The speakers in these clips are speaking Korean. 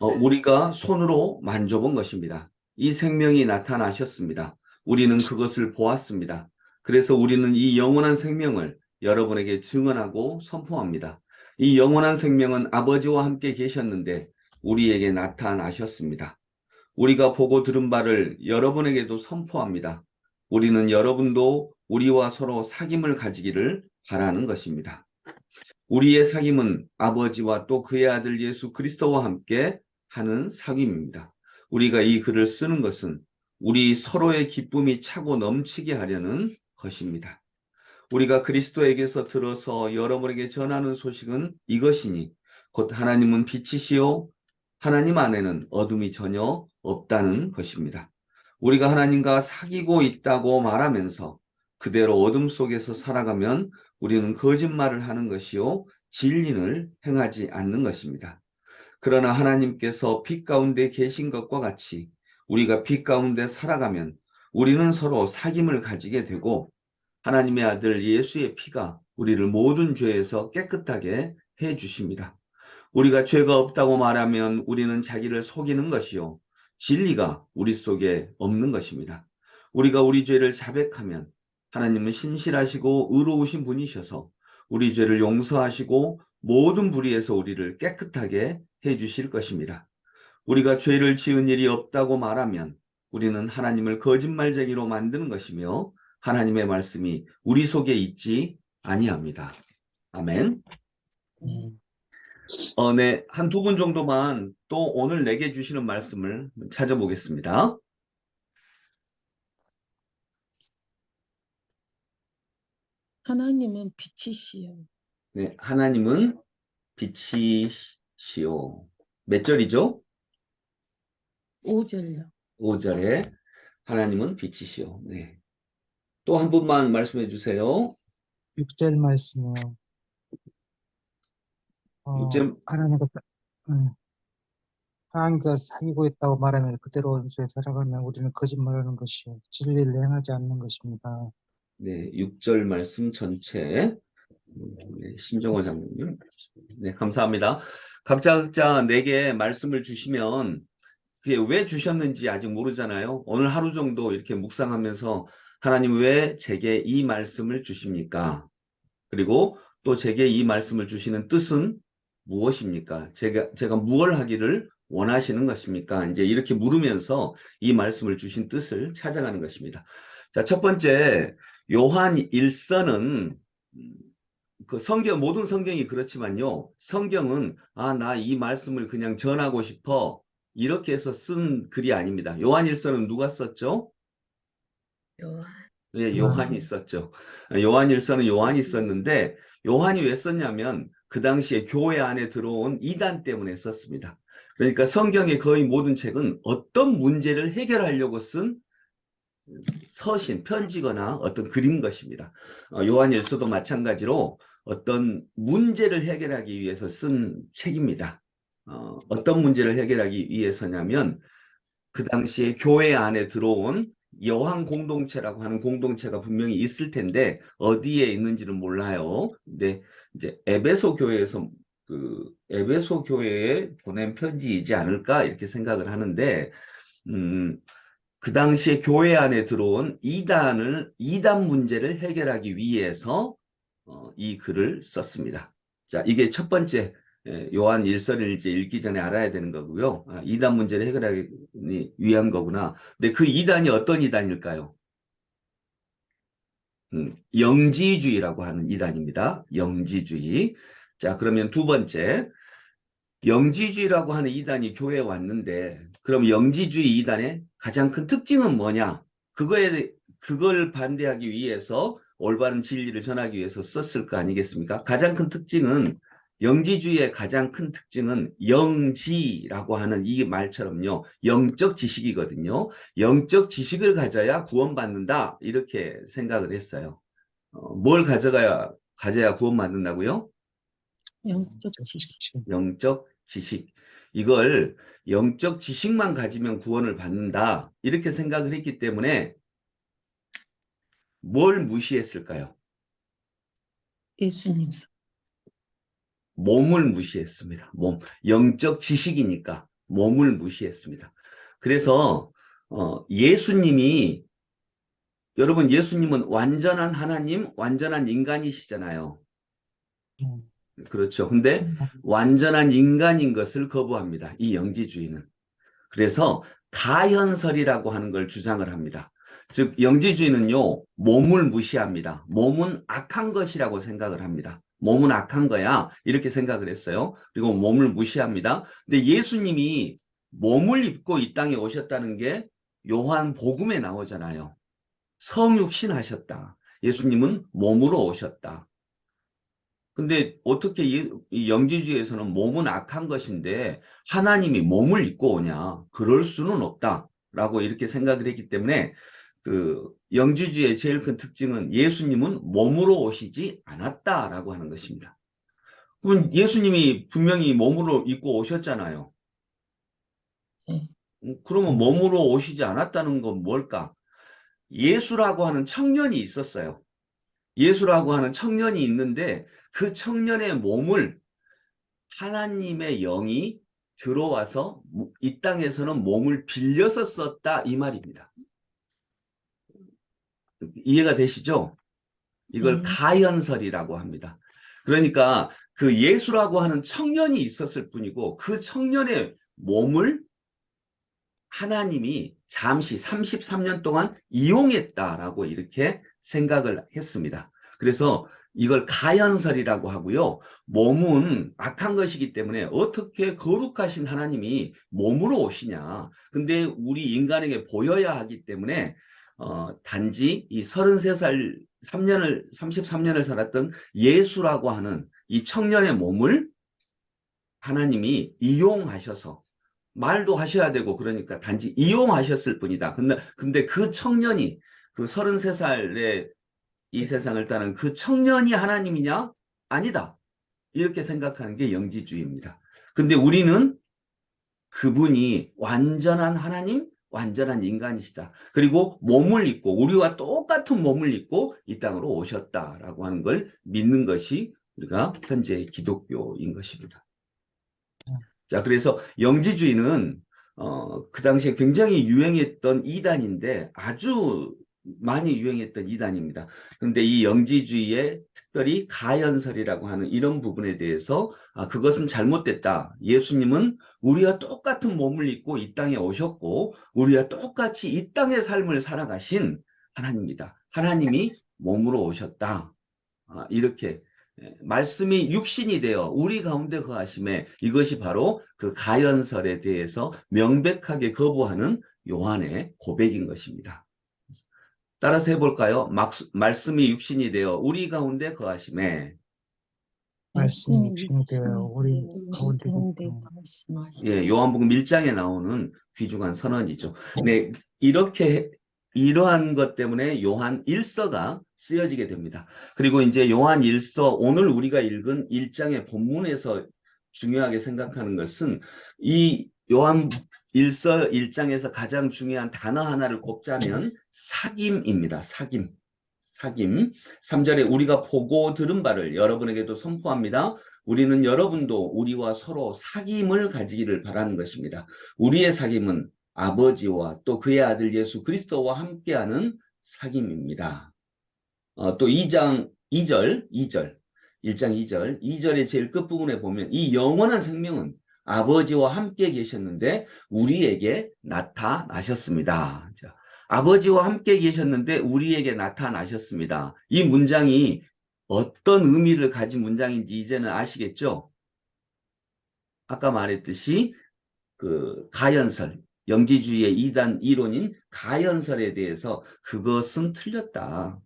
우리가 손으로 만져본 것입니다. 이 생명이 나타나셨습니다. 우리는 그것을 보았습니다. 그래서 우리는 이 영원한 생명을 여러분에게 증언하고 선포합니다. 이 영원한 생명은 아버지와 함께 계셨는데 우리에게 나타나셨습니다. 우리가 보고 들은 바를 여러분에게도 선포합니다. 우리는 여러분도 우리와 서로 사귐을 가지기를 바라는 것입니다. 우리의 사귐은 아버지와 또 그의 아들 예수 그리스도와 함께 하는 사귐입니다. 우리가 이 글을 쓰는 것은 우리 서로의 기쁨이 차고 넘치게 하려는 것입니다. 우리가 그리스도에게서 들어서 여러분에게 전하는 소식은 이것이니 곧 하나님은 빛이시요 하나님 안에는 어둠이 전혀 없다는 것입니다. 우리가 하나님과 사귀고 있다고 말하면서 그대로 어둠 속에서 살아가면 우리는 거짓말을 하는 것이요 진리를 행하지 않는 것입니다. 그러나 하나님께서 빛 가운데 계신 것과 같이 우리가 빛 가운데 살아가면 우리는 서로 사귐을 가지게 되고 하나님의 아들 예수의 피가 우리를 모든 죄에서 깨끗하게 해 주십니다. 우리가 죄가 없다고 말하면 우리는 자기를 속이는 것이요 진리가 우리 속에 없는 것입니다. 우리가 우리 죄를 자백하면 하나님은 신실하시고 의로우신 분이셔서 우리 죄를 용서하시고 모든 불의에서 우리를 깨끗하게 해 주실 것입니다. 우리가 죄를 지은 일이 없다고 말하면 우리는 하나님을 거짓말쟁이로 만드는 것이며 하나님의 말씀이 우리 속에 있지 아니합니다. 아멘. 네, 한 두 분 정도만 또 오늘 내게 주시는 말씀을 찾아보겠습니다. 하나님은 빛이시요. 네, 하나님은 빛이시오. 몇 절이죠? 5절요. 5절에 하나님은 빛이시오. 네. 또 한 분만 말씀해 주세요. 6절 말씀이요. 6절, 하나님과 사귀고 있다고 말하면 그대로 원수에 살아가면 우리는 거짓말하는 것이요 진리를 행하지 않는 것입니다. 네, 6절 말씀 전체. 네, 신정호 장로님. 네, 감사합니다. 각자 내게 말씀을 주시면 그게 왜 주셨는지 아직 모르잖아요. 오늘 하루 정도 이렇게 묵상하면서 하나님 왜 제게 이 말씀을 주십니까? 그리고 또 제게 이 말씀을 주시는 뜻은 무엇입니까? 제가 무엇을 하기를 원하시는 것입니까? 이제 이렇게 물으면서 이 말씀을 주신 뜻을 찾아가는 것입니다. 자, 첫 번째, 요한 1서는 그 모든 성경이 그렇지만요. 성경은, 나 이 말씀을 그냥 전하고 싶어. 이렇게 해서 쓴 글이 아닙니다. 요한 1서는 누가 썼죠? 요한. 예, 요한이 썼죠. 요한 1서는 요한이 썼는데, 요한이 왜 썼냐면, 그 당시에 교회 안에 들어온 이단 때문에 썼습니다. 그러니까 성경의 거의 모든 책은 어떤 문제를 해결하려고 쓴 서신, 편지거나 어떤 글인 것입니다. 요한일서도 마찬가지로 어떤 문제를 해결하기 위해서 쓴 책입니다. 어떤 문제를 해결하기 위해서냐면 그 당시에 교회 안에 들어온 여왕 공동체라고 하는 공동체가 분명히 있을 텐데 어디에 있는지는 몰라요. 근데 이제 에베소 교회에서 에베소 교회에 보낸 편지이지 않을까 이렇게 생각을 하는데 그 당시에 교회 안에 들어온 이단 문제를 해결하기 위해서 이 글을 썼습니다. 자, 이게 첫 번째 요한 일서를 이제 읽기 전에 알아야 되는 거고요. 이단 문제를 해결하기 위한 거구나. 근데 그 이단이 어떤 이단일까요? 영지주의라고 하는 이단입니다. 영지주의. 자, 그러면 두 번째, 영지주의라고 하는 이단이 교회에 왔는데 그럼 영지주의 이단의 가장 큰 특징은 뭐냐? 그걸 반대하기 위해서 올바른 진리를 전하기 위해서 썼을 거 아니겠습니까? 가장 큰 특징은 영지주의의 가장 큰 특징은 영지라고 하는 이 말처럼요. 영적 지식이거든요. 영적 지식을 가져야 구원받는다. 이렇게 생각을 했어요. 뭘 가져야 구원받는다고요? 영적 지식. 영적 지식. 이걸 영적 지식만 가지면 구원을 받는다. 이렇게 생각을 했기 때문에 뭘 무시했을까요? 예수님. 몸을 무시했습니다. 몸. 영적 지식이니까. 몸을 무시했습니다. 그래서 예수님이 여러분 예수님은 완전한 하나님, 완전한 인간이시잖아요. 음, 그렇죠. 근데 완전한 인간인 것을 거부합니다. 이 영지주의는. 그래서 가현설이라고 하는 걸 주장을 합니다. 즉 영지주의는요. 몸을 무시합니다. 몸은 악한 것이라고 생각을 합니다. 몸은 악한 거야. 이렇게 생각을 했어요. 그리고 몸을 무시합니다. 근데 예수님이 몸을 입고 이 땅에 오셨다는 게 요한복음에 나오잖아요. 성육신 하셨다. 예수님은 몸으로 오셨다. 근데 어떻게 이 영지주의에서는 몸은 악한 것인데 하나님이 몸을 입고 오냐? 그럴 수는 없다라고 이렇게 생각을 했기 때문에 그 영지주의의 제일 큰 특징은 예수님은 몸으로 오시지 않았다라고 하는 것입니다. 그럼 예수님이 분명히 몸으로 입고 오셨잖아요. 네. 그러면 몸으로 오시지 않았다는 건 뭘까? 예수라고 하는 청년이 있었어요. 예수라고 하는 청년이 있는데 그 청년의 몸을 하나님의 영이 들어와서 이 땅에서는 몸을 빌려서 썼다 이 말입니다. 이해가 되시죠? 이걸 네. 가연설이라고 합니다. 그러니까 그 예수라고 하는 청년이 있었을 뿐이고 그 청년의 몸을 하나님이 잠시 33년 동안 이용했다라고 이렇게 생각을 했습니다. 그래서 이걸 가연설이라고 하고요. 몸은 악한 것이기 때문에 어떻게 거룩하신 하나님이 몸으로 오시냐. 근데 우리 인간에게 보여야 하기 때문에 단지 이 33살 33년을 살았던 예수라고 하는 이 청년의 몸을 하나님이 이용하셔서 말도 하셔야 되고 그러니까 단지 이용하셨을 뿐이다. 근데 그 청년이 그 33살에 이 세상을 떠난 그 청년이 하나님이냐? 아니다. 이렇게 생각하는 게 영지주의입니다. 근데 우리는 그분이 완전한 하나님, 완전한 인간이시다. 그리고 몸을 입고 우리와 똑같은 몸을 입고 이 땅으로 오셨다라고 하는 걸 믿는 것이 우리가 현재 기독교인 것입니다. 자, 그래서 영지주의는 그 당시에 굉장히 유행했던 이단인데 아주 많이 유행했던 이단입니다. 그런데 이 영지주의의 특별히 가연설이라고 하는 이런 부분에 대해서 그것은 잘못됐다. 예수님은 우리와 똑같은 몸을 입고 이 땅에 오셨고 우리와 똑같이 이 땅의 삶을 살아가신 하나님이다. 하나님이 몸으로 오셨다. 이렇게 말씀이 육신이 되어 우리 가운데 거하심에 이것이 바로 그 가연설에 대해서 명백하게 거부하는 요한의 고백인 것입니다. 따라서 해볼까요? 말씀이 육신이 되어 우리 가운데 거하심에 말씀이 육신이 되어 우리 가운데 가운데 있고 말씀하시. 예, 요한복음 1장에 나오는 귀중한 선언이죠. 네, 이렇게 이러한 것 때문에 요한 1서가 쓰여지게 됩니다. 그리고 이제 요한 1서 오늘 우리가 읽은 1장의 본문에서 중요하게 생각하는 것은 이 요한 1서 1장에서 가장 중요한 단어 하나를 꼽자면 사귐입니다. 사귐. 사귐. 3절에 우리가 보고 들은 바를 여러분에게도 선포합니다. 우리는 여러분도 우리와 서로 사귐을 가지기를 바라는 것입니다. 우리의 사귐은 아버지와 또 그의 아들 예수 그리스도와 함께하는 사귐입니다. 또 2장 2절 1장 2절의 제일 끝부분에 보면 이 영원한 생명은 아버지와 함께 계셨는데 우리에게 나타나셨습니다. 자, 아버지와 함께 계셨는데 우리에게 나타나셨습니다. 이 문장이 어떤 의미를 가진 문장인지 이제는 아시겠죠? 아까 말했듯이 그 가연설, 영지주의의 이단 이론인 가연설에 대해서 그것은 틀렸다.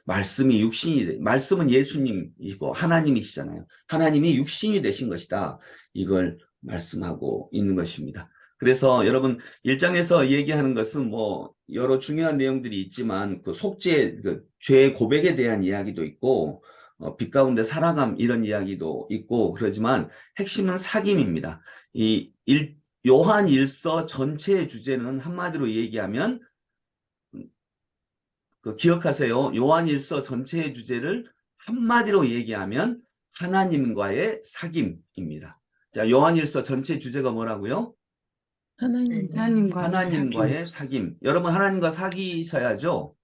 말씀은 예수님이고 하나님이시잖아요. 하나님이 육신이 되신 것이다. 이걸 말씀하고 있는 것입니다. 그래서 여러분 1장에서 얘기하는 것은 뭐 여러 중요한 내용들이 있지만 그 속죄, 그 죄 고백에 대한 이야기도 있고 빛 가운데 살아감 이런 이야기도 있고 그러지만 핵심은 사귐입니다. 요한 1서 전체의 주제는 한마디로 얘기하면 기억하세요. 요한일서 전체의 주제를 한마디로 얘기하면 하나님과의 사귐입니다. 자, 요한일서 전체 주제가 뭐라고요? 하나님과의 하나님과의 사귐. 여러분 하나님과 사귀셔야죠.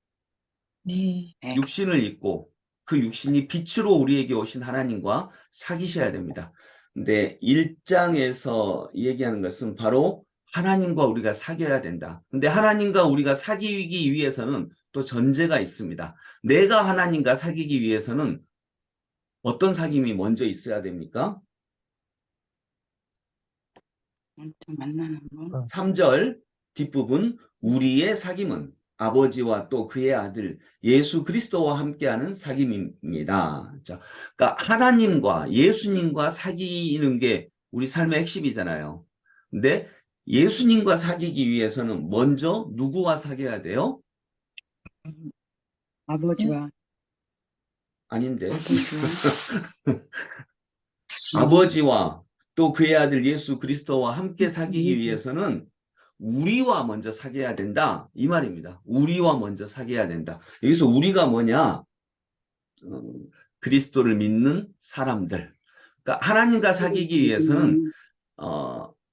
네. 육신을 입고 그 육신이 빛으로 우리에게 오신 하나님과 사귀셔야 됩니다. 근데 1장에서 얘기하는 것은 바로 하나님과 우리가 사귀어야 된다. 근데 하나님과 우리가 사귀기 위해서는 또 전제가 있습니다. 내가 하나님과 사귀기 위해서는 어떤 사귐이 먼저 있어야 됩니까? 만나는 거. 3절 뒷부분 우리의 사귐은 아버지와 또 그의 아들 예수 그리스도와 함께하는 사귐입니다. 자, 그러니까 하나님과 예수님과 사귀는 게 우리 삶의 핵심이잖아요. 근데 예수님과 사귀기 위해서는 먼저 누구와 사귀어야 돼요? 아버지와 아닌데. 아버지와 아버지와 또 그의 아들 예수 그리스도와 함께 사귀기 위해서는 우리와 먼저 사귀어야 된다. 이 말입니다. 우리와 먼저 사귀어야 된다. 여기서 우리가 뭐냐? 그리스도를 믿는 사람들. 그러니까 하나님과 사귀기 위해서는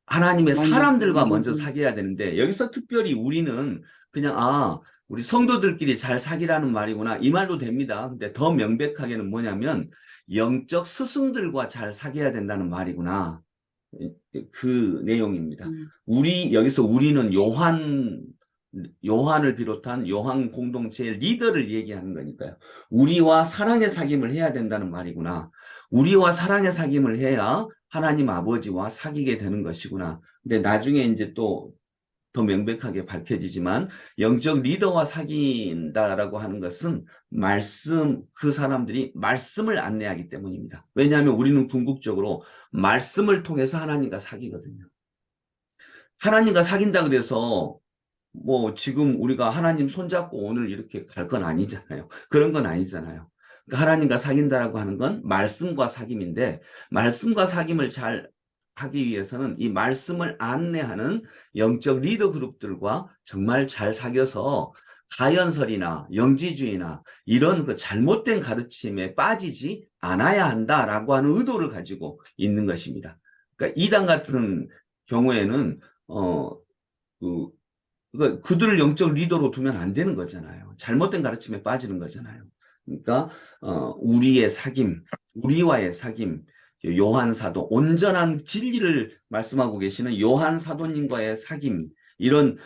하나님의 사람들과 먼저 사귀어야 되는데 여기서 특별히 우리는 그냥 우리 성도들끼리 잘 사귀라는 말이구나. 이 말도 됩니다. 근데 더 명백하게는 뭐냐면 영적 스승들과 잘 사귀어야 된다는 말이구나. 그 내용입니다. 여기서 우리는 요한을 비롯한 요한 공동체의 리더를 얘기하는 거니까요. 우리와 사랑의 사귐을 해야 된다는 말이구나. 우리와 사랑의 사귐을 해야 하나님 아버지와 사귀게 되는 것이구나. 근데 나중에 이제 또 더 명백하게 밝혀지지만 영적 리더와 사귄다라고 하는 것은 그 사람들이 말씀을 안내하기 때문입니다. 왜냐하면 우리는 궁극적으로 말씀을 통해서 하나님과 사귀거든요. 하나님과 사귄다 그래서 뭐 지금 우리가 하나님 손잡고 오늘 이렇게 갈 건 아니잖아요. 그런 건 아니잖아요. 그러니까 하나님과 사귄다라고 하는 건 말씀과 사귐인데 말씀과 사귐을 잘 하기 위해서는 이 말씀을 안내하는 영적 리더 그룹들과 정말 잘 사귀어서 가연설이나 영지주의나 이런 그 잘못된 가르침에 빠지지 않아야 한다라고 하는 의도를 가지고 있는 것입니다. 그러니까 이단 같은 경우에는 그들을 영적 리더로 두면 안 되는 거잖아요. 잘못된 가르침에 빠지는 거잖아요. 그러니까 우리의 사귐, 우리와의 사귐, 요한 사도, 온전한 진리를 말씀하고 계시는 요한 사도님과의 사귐, 이런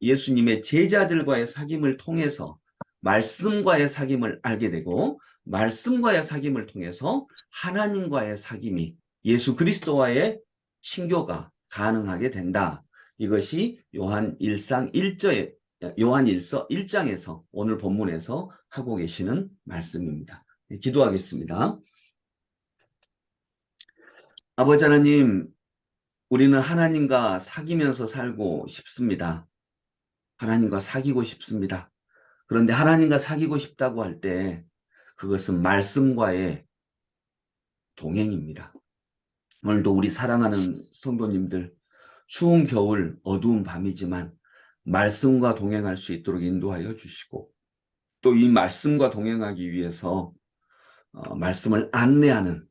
예수님의 제자들과의 사귐을 통해서 말씀과의 사귐을 알게 되고 말씀과의 사귐을 통해서 하나님과의 사귐이 예수 그리스도와의 친교가 가능하게 된다. 이것이 요한일서 1장에서 오늘 본문에서 하고 계시는 말씀입니다. 기도하겠습니다. 아버지 하나님, 우리는 하나님과 사귀면서 살고 싶습니다. 하나님과 사귀고 싶습니다. 그런데 하나님과 사귀고 싶다고 할 때 그것은 말씀과의 동행입니다. 오늘도 우리 사랑하는 성도님들, 추운 겨울 어두운 밤이지만 말씀과 동행할 수 있도록 인도하여 주시고 또 이 말씀과 동행하기 위해서 말씀을 안내하는,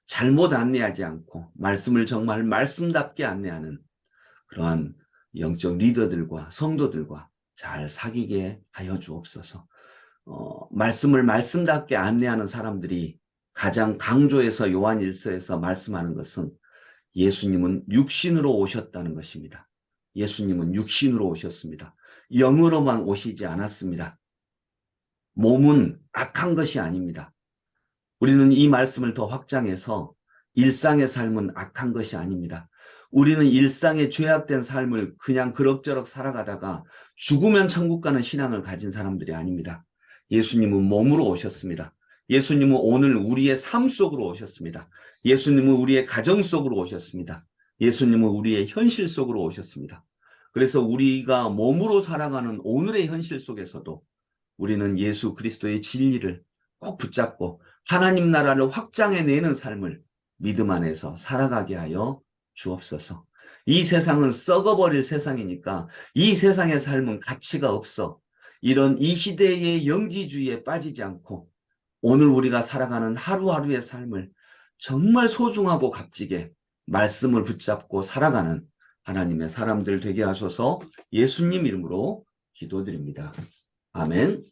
잘못 안내하지 않고 말씀을 정말 말씀답게 안내하는 그러한 영적 리더들과 성도들과 잘 사귀게 하여 주옵소서. 말씀을 말씀답게 안내하는 사람들이 가장 강조해서 요한일서에서 말씀하는 것은 예수님은 육신으로 오셨다는 것입니다. 예수님은 육신으로 오셨습니다. 영으로만 오시지 않았습니다. 몸은 악한 것이 아닙니다. 우리는 이 말씀을 더 확장해서 일상의 삶은 악한 것이 아닙니다. 우리는 일상의 죄악된 삶을 그냥 그럭저럭 살아가다가 죽으면 천국 가는 신앙을 가진 사람들이 아닙니다. 예수님은 몸으로 오셨습니다. 예수님은 오늘 우리의 삶 속으로 오셨습니다. 예수님은 우리의 가정 속으로 오셨습니다. 예수님은 우리의 현실 속으로 오셨습니다. 그래서 우리가 몸으로 살아가는 오늘의 현실 속에서도 우리는 예수 그리스도의 진리를 꼭 붙잡고 하나님 나라를 확장해내는 삶을 믿음 안에서 살아가게 하여 주옵소서. 이 세상은 썩어버릴 세상이니까 이 세상의 삶은 가치가 없어. 이런 이 시대의 영지주의에 빠지지 않고 오늘 우리가 살아가는 하루하루의 삶을 정말 소중하고 값지게 말씀을 붙잡고 살아가는 하나님의 사람들 되게 하소서. 예수님 이름으로 기도드립니다. 아멘.